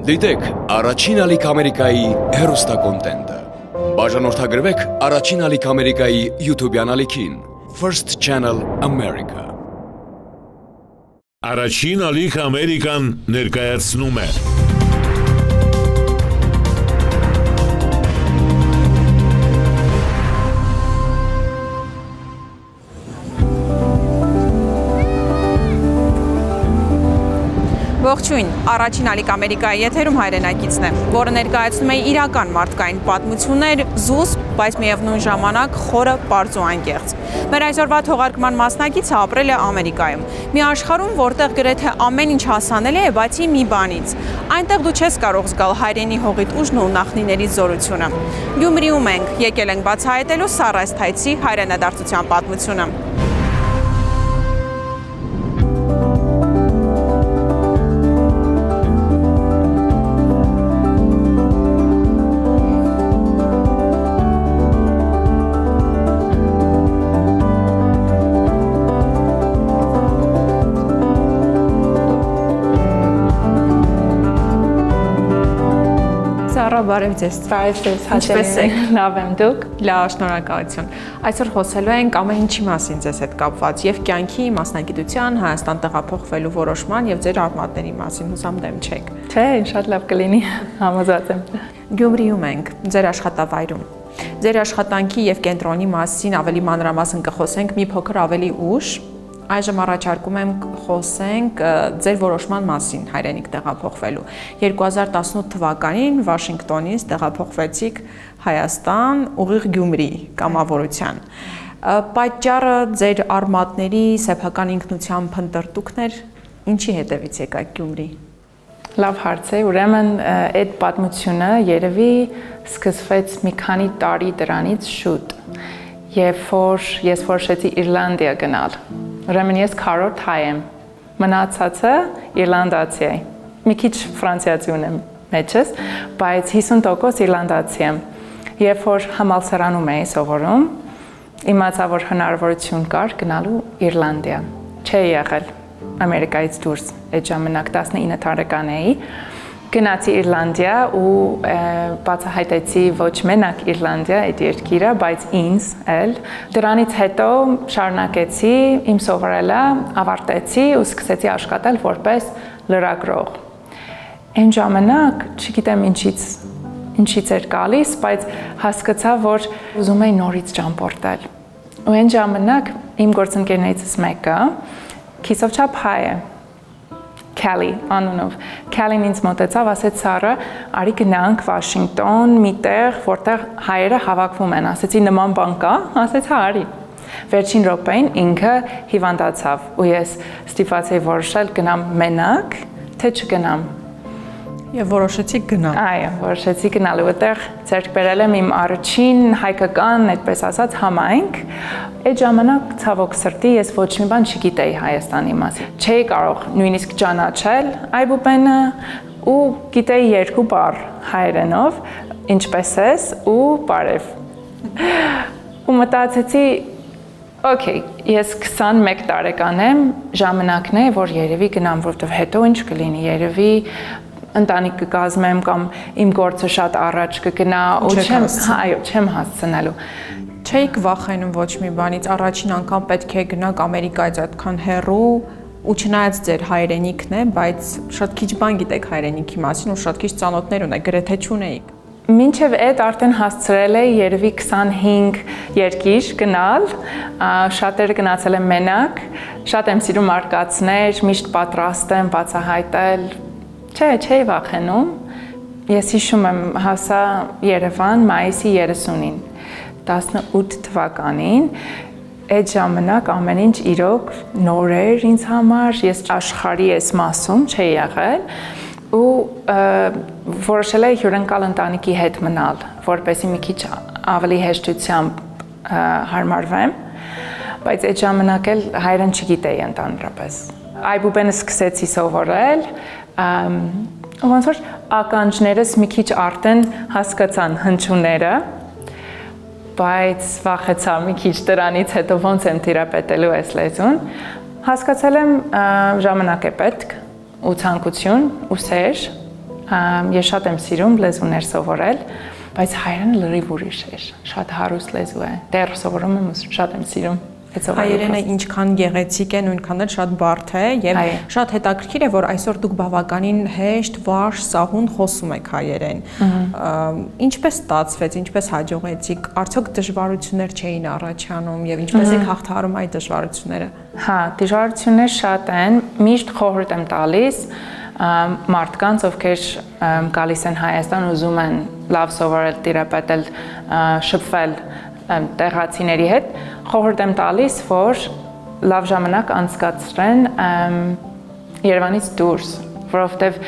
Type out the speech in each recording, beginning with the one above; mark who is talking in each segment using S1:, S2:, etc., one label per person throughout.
S1: Դիտեք առաջին ալիք Ամերիկայի հեռուստակոնտենտը։ Բաժանորդագրվեք առաջին ալիք Ամերիկայի YouTube-յան ալիքին First Channel America։
S2: Առաջին ալիք Ամերիկան ներկայացնում է
S3: Ողջույն, առաջին ալիք Ամերիկայի եթերում հայրենակիցն է, որը ներկայացնում է իրական մարդկային պատմություններ, զուսպ, բայց միևնույն ժամանակ խորը, պարզ ու անկեղծ։ Մեր այսօրվա թողարկման մասնակիցը ապրել է Ամերիկայում, մի աշխարհում, որտեղ գրեթե ամեն ինչ հասանելի է, բացի մի բանից։ Այնտեղ դու չես կարող զգալ հայրենի հողիտ ուժն ու նախնիների զորությունը։ Գյումրիում ենք, եկել ենք բացահայտելու Սառ Ասթայցի հայրենադարձության պատմությունը։ Բարև ձեզ։
S4: Բարև ձեզ, ինչպե՞ս եք։ Լավ եմ, դուք։
S3: Լավ, շնորհակալություն։ Այսօր խոսելու ենք ամեն ինչի մասին ձեզ հետ կապված, եւ կյանքի, մասնագիտության, Հայաստան տեղափոխվելու որոշման եւ ձեր արմատների մասին, հուսամ դեմ չեք։
S4: Չէ, շատ լավ կլինի, համոզված եմ։
S3: Գյումրիում ենք, ձեր աշխատավայրում։ Ձեր աշխատանքի եւ կենտրոնի մասին ավելի մանրամասն կխոսենք մի փոքր ավելի ուշ։ Այժմ առաջարկում եմ խոսենք ձեր որոշման մասին հայրենիք տեղափոխվելու։ 2018 թվականին Վաշինգտոնից տեղափոխվեցիք Հայաստան, ուղիղ Գյումրի կամավորության։ Պատճառը ձեր արմատների սեփական ինքնության փնտրտուքն էր, ինչի հետևից եկաք Գյումրի։
S4: Լավ հարց է, ուրեմն այդ պատմությունը երևի սկսվեց մի քանի տարի դրանից շուտ, երբ որ ես որոշեցի Իռլանդիա գնալ։ Ուրեմն ես քառորդ հայ եմ, մնացածը իռլանդացի է, մի քիչ ֆրանսիացի ունեմ մեջս, բայց 50% իռլանդացի եմ։ Երբ որ համալսարանում էի սովորում, իմացա, որ հնարավորություն կար գնալու Իռլանդիա։ Չէի եղել Ամերիկայից դուրս, այդ ժամանակ 19 տարեկան էի։ Գնացի Իռլանդիա ու բացահայտեցի ոչ մենակ Իռլանդիա այդ երկիրը, բայց ինձ էլ։ Դրանից հետո շարունակեցի իմ սովորելը, ավարտեցի ու սկսեցի աշխատել որպես լրագրող։ Այն ժամանակ, չգիտեմ ինչից էր գալիս, բայց հասկացա, որ ուզում էի նորից ճամփորդել։ Ու այն ժամանակ իմ գործընկերներից մեկը քիսով չափ հայ է։ Քալի անունով։ Քալին ինձ մոտեցավ, ասեց Սառը, արի գնանք Վաշինգտոն, միտեղ, որտեղ հայերը հավաքվում են։ Ասեցի նման բան կա, ասեց հա արի։ Վերջին րոպեին ինքը հիվանդացավ ու ես ստիպված էի որոշել գնամ մենակ, թե չգնամ։
S3: Եվ որոշեցիք գնալ։
S4: Այո, որոշեցի գնալ ու այդտեղ ձեռք բերել եմ իմ առաջին հայկական, այդպես ասած, համայնք։ Այդ ժամանակ ցավոք սրտի ես ոչ մի բան չգիտեի Հայաստանի մասին։ Չէի կարող նույնիսկ ճանաչել այբուբենը ու գիտեի երկու բառ հայերենով, ինչպես ես ու բարև։ Ու մտածեցի, օքեյ, ես 21 տարեկան եմ, ժամանակն է, որ երևի գնամ, որովհետև հետո ինչ կլինի, երևի ընտանիք կկազմեմ կամ իմ գործը շատ առաջ կգնա ու չեմ հասցնելու։
S3: Չէիք վախենում ոչ մի բանից, առաջին անգամ պետք է գնաք Ամերիկայից այդքան հեռու ու չնայած ձեր հայրենիքն է, բայց շատ քիչ բան գիտեք հայրենիքի մասին ու շատ քիչ ծանոթներ ունեք, գրեթե չունեիք։
S4: Մինչև այդ արդեն հասցրել էի երևի 25 երկիր գնալ, շատերը գնացել եմ մենակ, շատ եմ սիրում արկածներ, միշտ պատրաստ եմ բացահայտել։ Չէի վախենում, ես հիշում եմ հասա Երևան մայիսի 30-ին, 18 թվականին, այդ ժամանակ ամեն ինչ իրոք նոր էր ինձ համար, ես աշխարհի այս մասում չէի եղել ու որոշել էի հյուրընկալ ընտանիքի հետ մնալ, որպեսզի մի քիչ ավելի հեշտությամբ հարմարվեմ, բայց այդ ժամանակ էլ հայերեն չգիտեի ընդհանրապես։ Այբուբենը սկսեցի սովորել, ոնց որ ականջներս մի քիչ արդեն հասկացան հնչյունները, բայց վախեցա մի քիչ դրանից հետո ոնց եմ թիրապետելու այս լեզուն։ Հասկացել եմ ժամանակ է պետք ու ցանկություն ու սեր Ես շատ եմ սիրում լեզուներ սովորել, բայց հայերենը լրիվ ուրիշ էր, շատ հարուստ լեզու է, դեռ սովորում եմ ու շատ եմ սիրում։
S3: Հայերենը ինչքան գեղեցիկ է, նույնքան էլ շատ բարդ է եւ շատ հետաքրքիր է, որ այսօր դուք բավականին հեշտ, վարժ, սահուն խոսում եք հայերեն։ Ինչպես ստացվեց, ինչպես հաջողեցիք, արդյոք դժվարություններ չէին առաջանում եւ ինչպես եք հաղթահարում այդ դժվարությունները։
S4: Հա, դժվարություններ շատ են, միշտ խորհուրդ եմ տալիս մարդկանց, ովքեր գալիս են Հայաստան, ուզում են լավ սովորել, տիրապետել, շփվել տեղացիների հետ, խորհուրդ եմ տալիս, որ լավ ժամանակ անցկացրեն Երևանից դուրս, որովհետև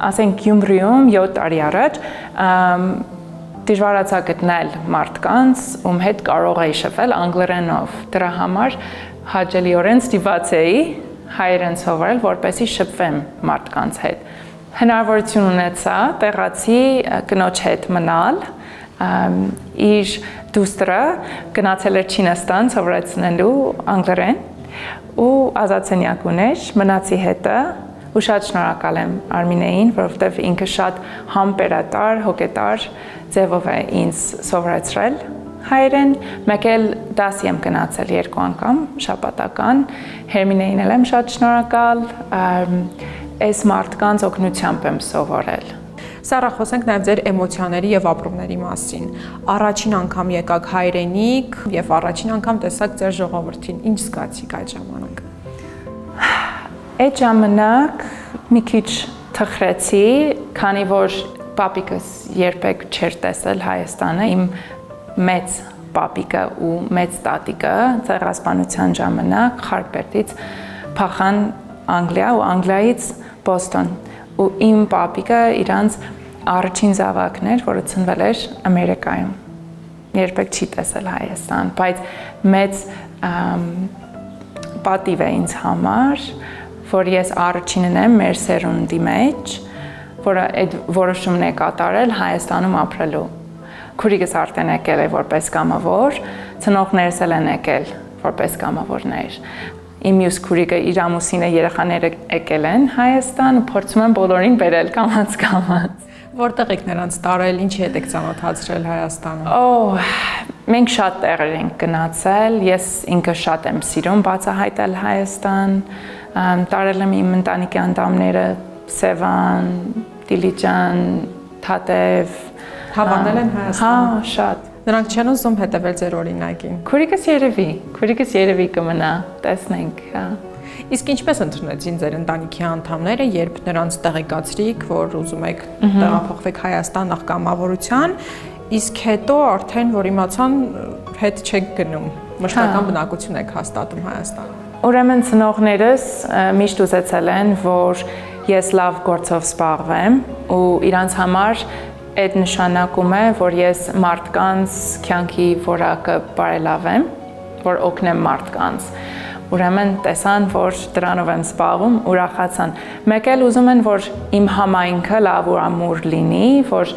S4: ասենք Գյումրիում 7 տարի առաջ դժվարացա գտնել մարդկանց, ում հետ կարող էի շփվել անգլերենով։ Դրա համար հաճելիորեն ստիպված էի հայերեն սովորել, որպեսզի շփվեմ մարդկանց հետ։ Հնարավորություն ունեցա տեղացի կնոջ հետ մնալ, իր դուստրը գնացել էր Չինաստան սովորեցնելու անգլերեն ու ազատ սենյակ ուներ, մնացի հետը ու շատ շնորհակալ եմ Արմինեին, որովհետև ինքը շատ համբերատար, հոգետար ձևով է ինձ սովորեցրել հայերեն, մեկ էլ դասի եմ գնացել 2 անգամ շաբաթական, Հերմինեին էլ եմ շատ շնորհակալ, այս մարդկանց օգնությամբ եմ սովորել։
S3: Սառա, խոսենք նաև ձեր էմոցիաների եւ ապրումների մասին։ Առաջին անգամ եկաք հայրենիք եւ առաջին անգամ տեսաք ձեր ժողովրդին։ Ինչ զգացիք այդ ժամանակ։
S4: Այդ ժամանակ մի քիչ թխրեցի, քանի որ պապիկս երբեք չէր տեսել Հայաստանը, իմ մեծ պապիկը ու մեծ տատիկը ցեղասպանության ժամանակ Խարպետից փախան Անգլիա ու Անգլիայից Բոստոն։ Ու իմ պապիկը իրանց առաջին զավակն էր, որը ծնվել էր Ամերիկայում։ Երբեք չի տեսել Հայաստան, բայց մեծ պատիվ է ինձ համար, որ ես առաջինն եմ մեր սերունդի մեջ, որը այդ որոշումն է կատարել Հայաստանում ապրելու։ Քուրիկս արդեն եկել է որպես կամավոր, ծնողներս էլ են եկել որպես կամավորներ։ Իմ մյուս քուրիկը իր ամուսինը երեխաները եկել են Հայաստան ու փորձում են բոլորին բերել կամաց։
S3: Որտեղ եք նրանց տարել, ինչի հետ եք ծանոթացրել Հայաստանում։
S4: Մենք շատ տեղեր ենք գնացել, ես ինքը շատ եմ սիրում բացահայտել Հայաստան, տարել եմ իմ ընտանիքի անդամները Սևան, Դիլիջան, Թատև,
S3: հավանել են Հայաստան։
S4: Հա, շատ։
S3: Նրանք չեն ուզում հետևել ձեր օրինակին։
S4: Քուրիկս երևի կմնա, տեսնենք, հա։
S3: Իսկ ինչպես ընդունեցին ձեր ընտանիքի անդամները, երբ նրանց տեղեկացրիք, որ ուզում եք տեղափոխվեք Հայաստան նախ կամավորության, իսկ հետո արդեն որ իմացան հետ չեք գնում, մշտական բնակություն եք հաստատում Հայաստանում։
S4: Ուրեմն ծնողներս միշտ ուզեցել են, որ ես լավ գործով զբաղվեմ ու իրանց համար այդ նշանակում է, որ ես մարդկանց կյանքի որակը բարելավեմ, որ օգնեմ մարդկանց։ Ուրեմն տեսան, որ դրանով եմ զբաղվում, ուրախացան։ Մեկ էլ ուզում են, որ իմ համայնքը լավ ու ամուր լինի, որ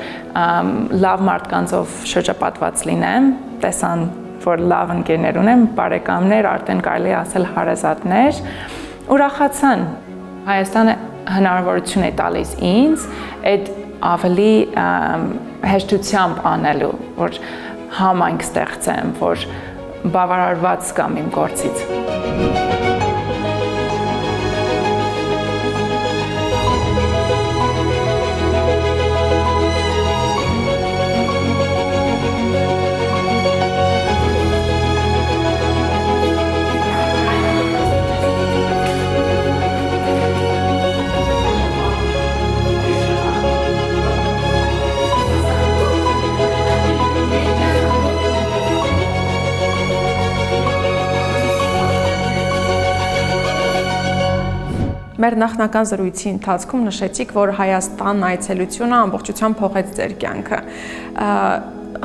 S4: լավ մարդկանցով շրջապատված լինեմ, տեսան, որ լավ ընկերներ ունեմ, բարեկամներ, արդեն կարելի ասել հարազատներ, ուրախացան։ Հայաստանը հնարավորություն է տալիս ինձ այդ ավելի հեշտությամբ անելու, որ համայնք ստեղծեմ, որ բավարարված կամ իմ գործից։
S3: Մեր նախնական զրույցի ընթացքում նշեցիք, որ Հայաստան այցելությունը ամբողջությամբ փոխեց ձեր կյանքը։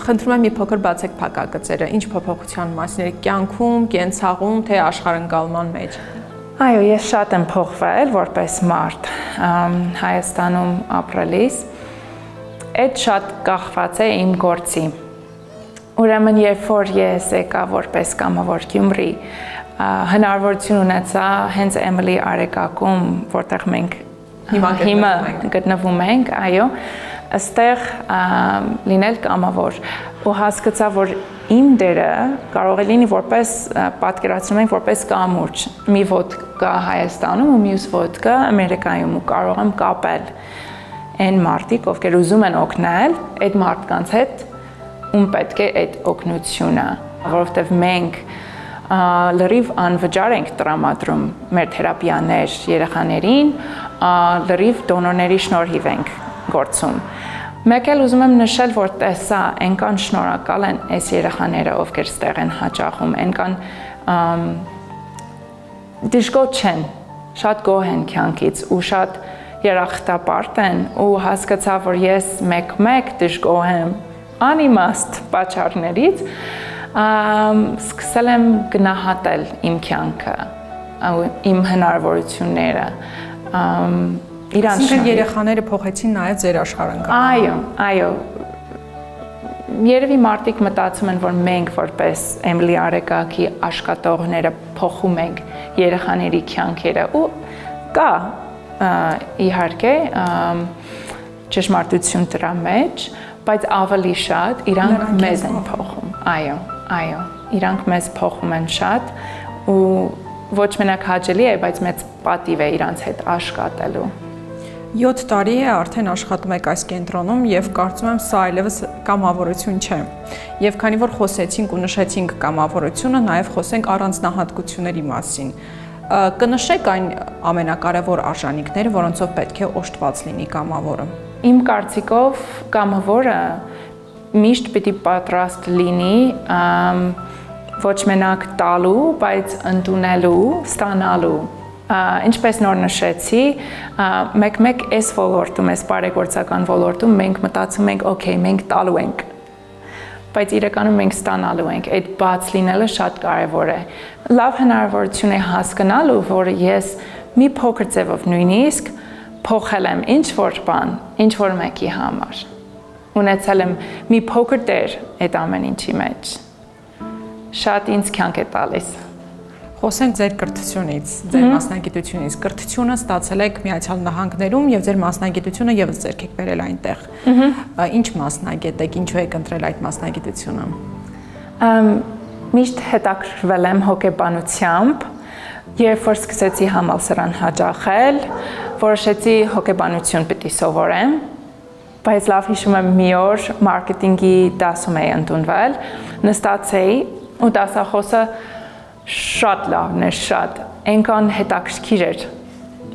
S3: Խնդրում եմ մի փոքր բացեք փակագծերը, ինչ փոփոխության մասին եք կյանքում, կենցաղում, թե աշխարհընկալման մեջ։
S4: Այո, ես շատ եմ փոխվել որպես մարդ Հայաստանում ապրելիս։ Այդ շատ կախված է իմ գործի։ Ուրեմն երբ որ ես եկա որպես կամավոր Գյումրի, հնարավորություն ունեցա հենց Էմիլի Արեգակում, որտեղ մենք հիմա գտնվում ենք, այո, այստեղ լինել կամավոր ու հասկացա, որ իմ դերը կարող է լինի որպես պատկերացնում ենք որպես կամուրջ, մի ոտ կա Հայաստանում ու մյուս ոտ կա Ամերիկայում ու կարող եմ կապել այն մարդիկ, ովքեր ուզում են օգնել, այդ մարդկանց հետ ում պետք է այդ օգնությունը, որովհետև մենք լրիվ անվճար ենք տրամադրում մեր թերապիաներ երեխաներին, լրիվ դոնորների շնորհիվ ենք գործում։ Մեկ էլ ուզում եմ նշել, որ տեսա, այնքան շնորհակալ են այս երեխաները, ովքեր ստեղ են հաճախում, այնքան դժգոհ չեն, շատ գոհ են կյանքից ու շատ երախտապարտ են ու հասկացա, որ ես մեկ դժգոհ եմ անիմաստ պատճառներից, սկսել եմ գնահատել իմ կյանքը, իմ հնարավորությունները,
S3: Այսինքն երեխաները փոխեցին նաև ձեր աշխարհը։
S4: Այո, երևի մարդիկ մտածում են, որ մենք որպես Էմիլի Արեգակի աշխատողները փոխում ենք երեխաների կյանքերը ու կա իհարկե ճշմարտություն դրա մեջ, բայց ավելի շատ իրանք մեզ են փոխում։ Այո, իրանք մեզ փոխում են շատ ու ոչ մենակ հաճելի է, բայց մեծ պատիվ է իրանց հետ աշխատելու։
S3: 7 տարի է արդեն աշխատում եք այս կենտրոնում եւ կարծում եմ սա այլևս կամավորություն չէ։ Եվ քանի որ խոսեցինք ու նշեցինք կամավորությունը, նաեւ խոսենք առանձնահատկությունների մասին։ Կնշեք այն ամենակարևոր արժանինքները, որոնցով պետք է օժտված լինի կամավորը։
S4: Իմ կարծիքով կամավորը միշտ պիտի պատրաստ լինի ոչ մենակ տալու, բայց ընդունելու, ստանալու։ Ինչպես նոր նշեցի, մեկ այս ոլորտում, այս բարեգործական ոլորտում մենք մտածում ենք, օքեյ, մենք տալու ենք, բայց իրականում մենք ստանալու ենք, այդ բաց լինելը շատ կարևոր է։ Լավ հնարավորություն է հասկանալու, որ ես մի փոքր ձևով նույնիսկ փոխել եմ ինչ-որ բան, ինչ-որ մեկի համար, ունեցել եմ մի փոքր դեր այդ ամեն ինչի մեջ, շատ ինձ կյանք է տալիս։
S3: Խոսենք ձեր կրթությունից, ձեր մասնագիտությունից։ Կրթությունը ստացել եք Միացյալ Նահանգներում եւ ձեր մասնագիտությունը եւս ձեռք եք բերել այնտեղ։ Ինչ մասնագետ եք, ինչու եք ընտրել այդ մասնագիտությունը։
S4: Միշտ հետաքրքրվել եմ հոգեբանությամբ, երբ որ սկսեցի համալսարան հաճախել, որոշեցի հոգեբանություն պիտի սովորեմ, բայց լավ հիշում եմ մի օր մարքեթինգի դասում էի ընդունվել, նստացեի ու դասախոսը շատ լավն է, շատ, այնքան հետաքրքիր էր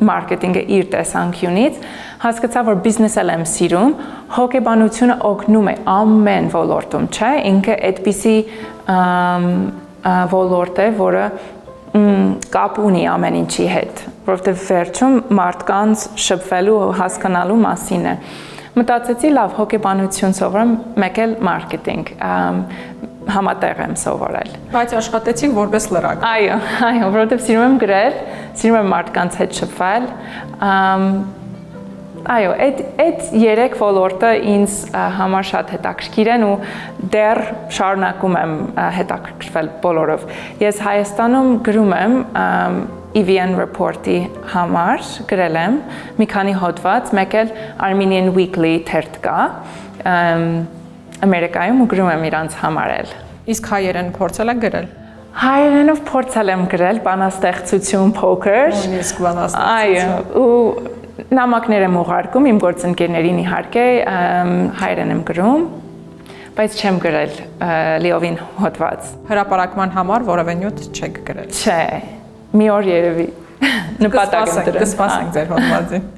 S4: մարքեթինգը իր տեսանկյունից, հասկացա, որ բիզնեսել եմ սիրում, հոգեբանությունը օգնում է ամեն ոլորտում, չէ, ինքը այդպիսի ոլորտ է, որը կապ ունի ամեն ինչի հետ, որովհետև վերջում մարդկանց շփվելու ու հասկանալու մասին է։ Մտածեցի, լավ, հոգեբանություն սովորեմ, մեկ էլ մարքեթինգ, համատեղ եմ սովորել։
S3: Բայց աշխատեցիք որպես լրագրող։
S4: Այո, որովհետև սիրում եմ գրել, սիրում եմ մարդկանց հետ շփվել։ Այո, այդ երեք ոլորտը ինձ համար շատ հետաքրքիր են ու դեռ շարունակում եմ հետաքրքրվել բոլորով։ Ես Հայաստանում գրում եմ EVN Report-ի համար, գրել եմ մի քանի հոդված, մեկ էլ Armenian Weekly թերթ կա, Ամերիկայում ու գրում եմ իրանց համար էլ։
S3: Իսկ հայերեն փորձել եք գրել։
S4: Հայերենով փորձել եմ գրել, բանաստեղծություն փոքր։
S3: Նույնիսկ բանաստեղծություն։
S4: Այո, ու նամակներ եմ ուղարկում իմ գործընկերներին իհարկե, հայերեն եմ գրում, բայց չեմ գրել լիովին հոդված։
S3: Հրապարակման համար որևէ նյութ չեք գրել։
S4: Չէ, մի օր երևի նպատակ եմ դրել։
S3: Կսպասենք ձեր հոդվածին։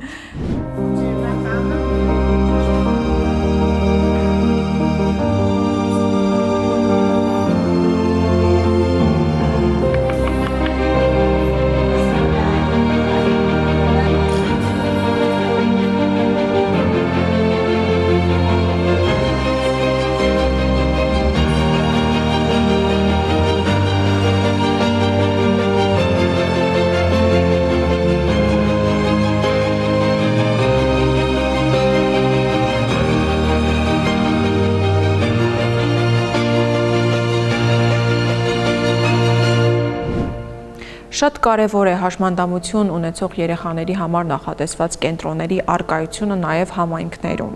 S3: Շատ կարևոր է հաշմանդամություն ունեցող երեխաների համար նախատեսված կենտրոնների առկայությունը նաև համայնքներում։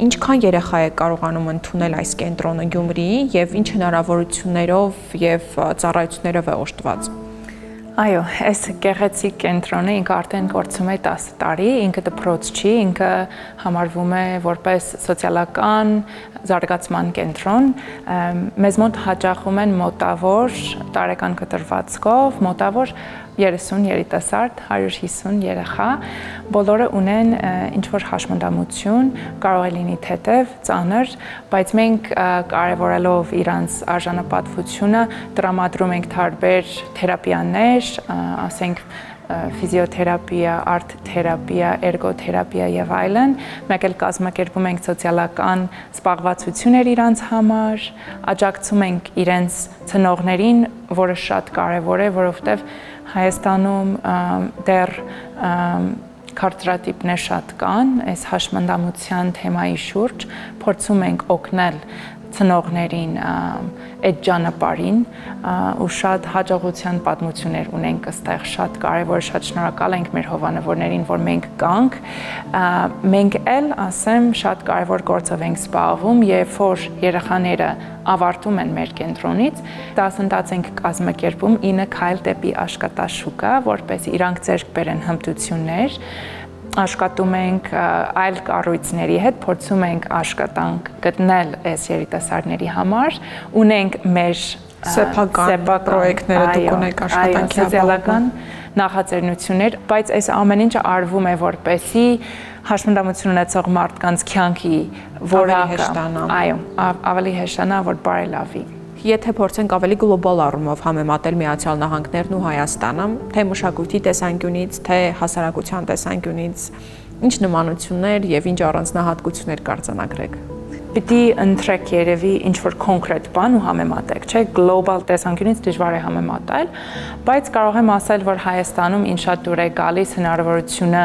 S3: Ինչքան երեխա է կարողանում ընդունել այս կենտրոնը Գյումրիի եւ ինչ հնարավորություններով եւ ծառայություններով է օժտված։
S4: Այո, այս գեղեցիկ կենտրոնը ինքը արդեն գործում է 10 տարի, ինքը դպրոց չի, ինքը համարվում է որպես սոցիալական զարգացման կենտրոն։ Մեզ մոտ հաճախում են մոտավոր տարեկան կտրվածքով, մոտավոր 30 երիտասարդ, 150 երեխա, բոլորը ունեն ինչ-որ հաշմանդամություն, կարող է լինի թեթև, ծանր, բայց մենք կարևորելով իրանց արժանապատվությունը տրամադրում ենք տարբեր թերապիաներ, ասենք ֆիզիոթերապիա, արտ-թերապիա, էրգոթերապիա եւ այլն, մեկ էլ կազմակերպում ենք սոցիալական զբաղվածություններ իրանց համար, աջակցում ենք իրենց ծնողներին, որը շատ կարևոր է, որովհետեւ Հայաստանում դեռ կարծրատիպներ շատ կան, այս հաշմանդամության թեմայի շուրջ, փորձում ենք օգնել ծնողներին այդ ճանապարհին ու շատ հաջողության պատմություններ ունենք այստեղ, շատ կարևոր, շատ շնորհակալ ենք մեր հովանավորներին, որ մենք կանք, մենք էլ ասեմ շատ կարևոր գործով ենք զբաղվում, երբ որ երեխաները ավարտում են մեր կենտրոնից, դասընթաց ենք կազմակերպում 9 քայլ դեպի աշխատաշուկա, որպես իրանք ձեռք բերեն հմտություններ, աշխատում ենք այլ կառույցների հետ, փորձում ենք աշխատանք գտնել այս երիտասարդների համար, ունենք մեր
S3: սեփական պրոյեկտները դուք ունեք աշխատանքի
S4: սոցիալական նախաձեռնություններ, բայց այս ամեն ինչը արվում է որպեսզի հաշմանդամություն ունեցող մարդկանց կյանքի որակը, այո, ավելի հեշտանա, որ բարելավի։
S3: Եթե փորձենք ավելի գլոբալ առումով համեմատել Միացյալ Նահանգներն ու Հայաստանը, թե մշակույթի տեսանկյունից, թե հասարակության տեսանկյունից, ինչ նմանություններ եւ ինչ առանձնահատկություններ կարձանագրեք։
S4: Պիտի ընտրեք երևի ինչ-որ կոնկրետ բան ու համեմատեք, չէ՞, գլոբալ տեսանկյունից դժվար է համեմատել, բայց կարող եմ ասել, որ Հայաստանում ինչ շատ դուր է գալիս հնարավորությունը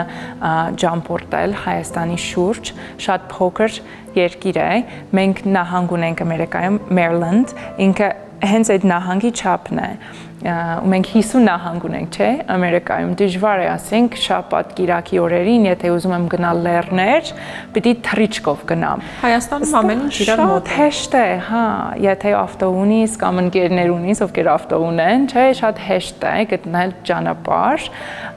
S4: ջամփորդել Հայաստանի շուրջ, շատ փոքր երկիր է, մենք նահանգ ունենք Ամերիկայում, Maryland, ինքը հենց այդ նահանգի չափն է, ու մենք 50 նահանգ ունենք, չէ, Ամերիկայում, դժվար է ասենք շաբաթ կիրակի օրերին, եթե ուզում եմ գնալ լեռներ, պիտի թռիչքով գնամ։
S3: Հայաստանում ամեն ինչ իրար մոտ
S4: է։ Հեշտ է, հա, եթե ավտո ունիս կամ ընկերներ ունիս, ովքեր ավտո ունեն, չէ, շատ հեշտ է գտնել ճանապարհ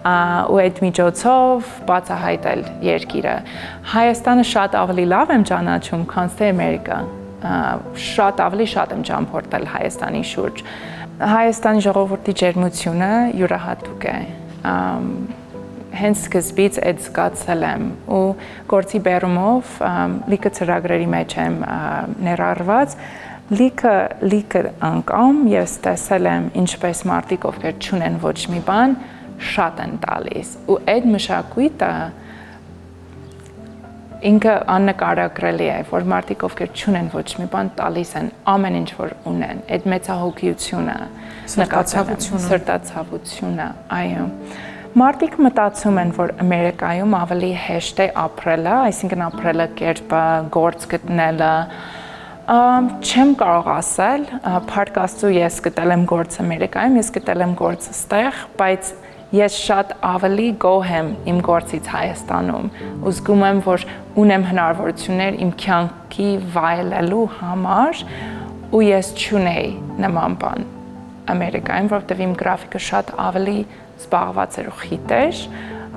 S4: ու այդ միջոցով բացահայտել երկիրը։ Հայաստանը շատ ավելի լավ եմ ճանաչում, քան թե Ամերիկա։ Շատ ավելի շատ եմ ճամփորդել Հայաստանի շուրջ։ Հայաստանի ժողովրդի ջերմությունը յուրահատուկ է։ Հենց սկզբից այդ զգացել եմ ու գործի բերումով լիքը ծրագրերի մեջ եմ ներառված, լիքը անգամ ես տեսել եմ ինչպես մարդիկ, ովքեր չունեն ոչ մի բան, շատ են տալիս ու այդ մշակույթը ինքը աննկարագրելի է, որ մարդիկ, ովքեր չունեն ոչ մի բան, տալիս են ամեն ինչ, որ ունեն, այդ մեծահոգիությունը, սրտացավությունը, այո։ Մարդիկ մտածում են, որ Ամերիկայում ավելի հեշտ է ապրելը, այսինքն ապրելը կերպը, գործ գտնելը, չեմ կարող ասել, փառք Աստծո ես գտել եմ գործ Ամերիկայում, ես գտել եմ գործ ստեղ, բայց ես շատ ավելի գոհ եմ իմ գործից Հայաստանում ու զգում եմ, որ ունեմ հնարավորություններ իմ կյանքի վայելելու համար ու ես չունեի նման բան Ամերիկայում, որովհետև իմ գրաֆիկը շատ ավելի զբաղված էր ու խիտ էր։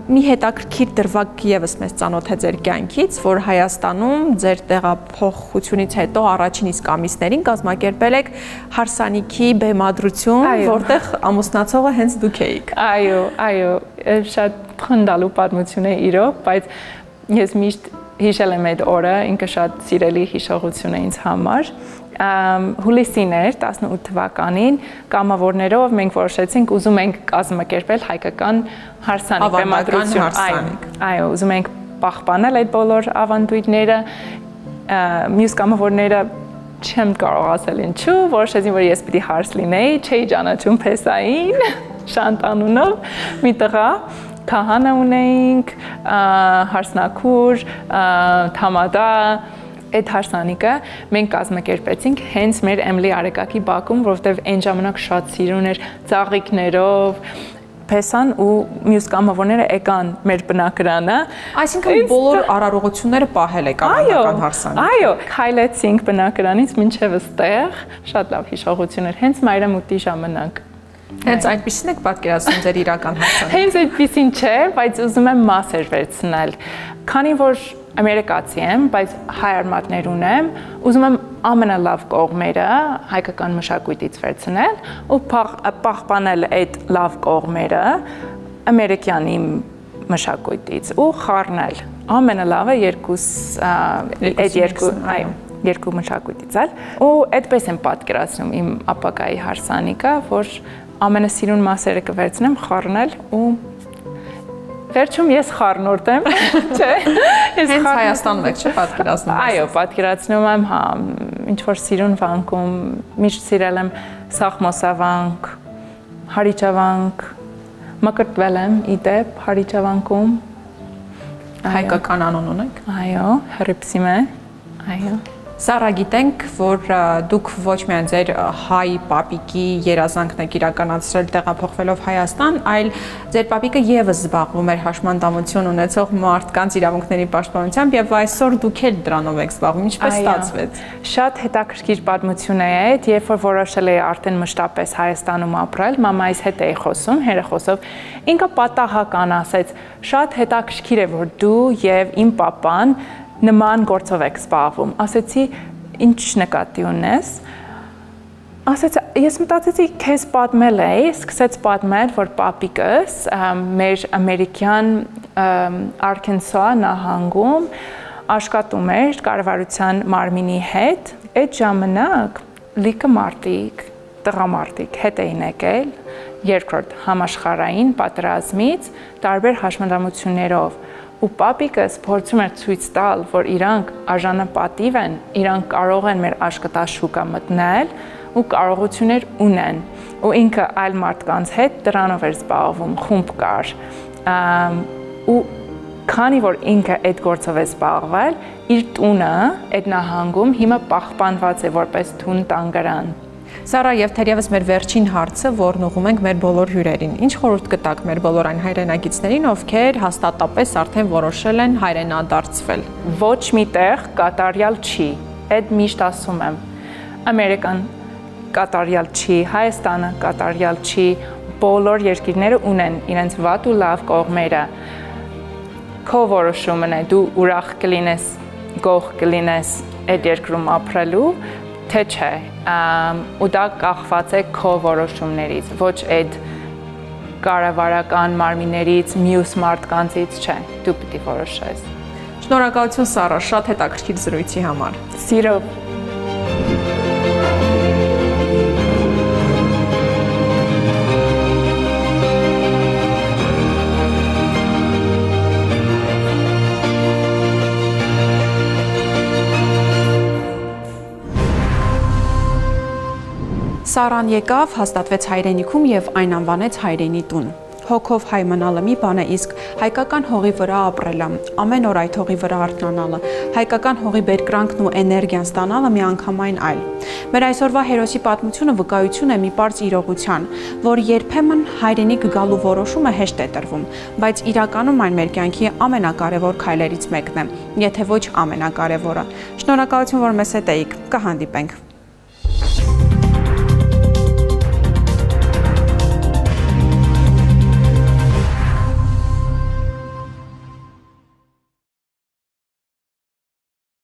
S3: Մի հետաքրքիր դրվագ եւս մեզ ծանոթ է ձեր կյանքից, որ Հայաստանում ձեր տեղափոխությունից հետո առաջին իսկ ամիսներին կազմակերպել եք հարսանիքի բեմադրություն, որտեղ ամուսնացողը հենց դուք էիք։
S4: Այո, շատ խնդալու պատմություն է իրոք, բայց ես միշտ հիշել եմ այդ օրը, ինքը շատ սիրելի հիշողություն է ինձ համար։ Հուլիսին էր 18 թվականին կամավորներով մենք որոշեցինք ուզում ենք կազմակերպել հայկական հարսանիք բեմադրություն, այո, ուզում ենք պահպանել այդ բոլոր ավանդույթները, մյուս կամավորները չեմ կարող ասել ինչու, որոշեցին, որ ես պիտի հարս լինեի, չէի ճանաչում Փեսային, Շանտ անունով մի տղա, քահանա ունեինք, հարսնակուր, թամադա, Այդ հարսանիքը մենք կազմակերպեցինք հենց մեր Էմիլի Արեգակի բակում, որովհետև այն ժամանակ շատ սիրուն էր ծաղիկներով, փեսան ու մյուս կամավորները եկան մեր բնակարանը։
S3: Այսինքն բոլոր արարողությունները պահել եք ավանդական հարսանիքը։
S4: Այո, քայլեցինք բնակարանից մինչև այստեղ, շատ լավ հիշողություն էր, հենց մայրամուտի ժամանակ։
S3: Հենց այդպեսին եք պատկերացնում ձեր իրական հարսանիքը։
S4: Հենց այդպեսին չէ, բայց ուզում եմ մասեր վերցնել։ Քանի որ ամերիկացի եմ, բայց հայ արմատներ ունեմ, ուզում եմ ամենալավ կողմերը հայկական մշակույթից վերցնել ու պահպանել այդ լավ կողմերը ամերիկյանի մշակույթից ու խառնել։ Ամենալավը երկու մշակույթից էլ ու այդպես եմ պատկերացնում իմ ապագայի հարսանիքը, որ ամենասիրուն մասերը կվերցնեմ, խառնել ու վերջում ես խառնորդ եմ, չէ։
S3: Հենց Հայաստանում եք, չէ՞, պատկերացնում։
S4: Այո, պատկերացնում եմ, հա, ինչ որ սիրուն վանքում, միշտ սիրել եմ սաղմոսավանք, հարիճավանք, մկրտվել եմ իդեպ հարիճավանքում։
S3: Հայկական անուն ունեք։
S4: Այո, հրիպսիմ է։ Այո։
S3: Սառա, գիտենք, որ դուք ոչ միայն ձեր հայ պապիկի երազանքն եք իրականացրել տեղափոխվելով Հայաստան, այլ ձեր պապիկը եւս զբաղվում էր հաշմանդամություն ունեցող մարդկանց իրավունքների պաշտպանությամբ եւ այսօր դուք էլ դրանով եք զբաղվում։ Ինչպես ստացվեց։
S4: Շատ հետաքրքիր պատմություն է այդ, երբ որ որոշել էի արդեն մշտապես Հայաստանում ապրել, մամայիս հետ էի խոսում, հեռախոսով, ինքը պատահական ասեց. «Շատ հետաքրքիր է, որ դու եւ իմ պապան նման գործով եք զբաղվում»։ Ասեցի, ինչ նկատի ունես։ Ասեց, ես մտածեցի, քեզ պատմել էի, սկսեց պատմել, որ պապիկս մեր ամերիկյան Արքենսա նահանգում աշխատում էր կառավարության մարմինի հետ։ Այդ ժամանակ լիքը մարդիկ, տղամարդիկ հետ էին եկել երկրորդ համաշխարհային պատերազմից տարբեր հաշմանդամություններով։ Ու պապիկս փորձում էր ցույց տալ, որ իրանք արժանապատիվ են, իրանք կարող են մեր աշխատաշուկա մտնել ու կարողություններ ունեն։ Ու ինքը այլ մարդկանց հետ դրանով էր զբաղվում, խումբ կար։ Ու քանի որ ինքը այդ գործով է զբաղվել, իր տունը այդ նահանգում հիմա պահպանված է որպես տուն տանգարան։
S3: Սառա, եւ թերևս մեր վերջին հարցը, որն ուղղում ենք մեր բոլոր հյուրերին։ Ինչ խորհուրդ կտաք մեր բոլոր այն հայրենագիտներին, ովքեր հաստատապես արդեն որոշել են հայրենադարձվել։
S4: Ոչ մի տեղ կատարյալ չի։ Այդ միշտ ասում եմ։ Ամերիկան կատարյալ չի, Հայաստանը կատարյալ չի, բոլոր երկիրները ունեն իրենց վատ ու լավ կողմերը։ Քո որոշումն է, դու ուրախ կլինես, գոհ կլինես այդ երկրում ապրելու, թե չէ, ու դա կախված է քո որոշումներից, ոչ այդ կառավարական մարմիններից, մյուս մարդկանցից չէ, դու պիտի որոշես։
S3: Շնորհակալություն Սառա, շատ հետաքրքիր զրույցի համար։
S4: Սիրով։
S3: Սառան եկավ, հաստատվեց հայրենիքում եւ այն անվանեց հայրենի տուն։ Հոգով հայ մնալը մի բան է, իսկ հայկական հողի վրա ապրելը, ամեն օր այդ հողի վրա արթնանալը, հայկական հողի բերկրանքն ու էներգիան ստանալը միանգամայն այլ։ Մեր այսօրվա հերոսի պատմությունը վկայություն է մի պարզ իրողության, որ երբեմն հայրենիք գալու որոշումը հեշտ է տրվում, բայց իրականում այն մեր կյանքի ամենակարևոր քայլերից մեկն է, եթե ոչ ամենակարևորը։ Շնորհակալություն, որ մեզ հետ էիք։ Կհանդիպենք։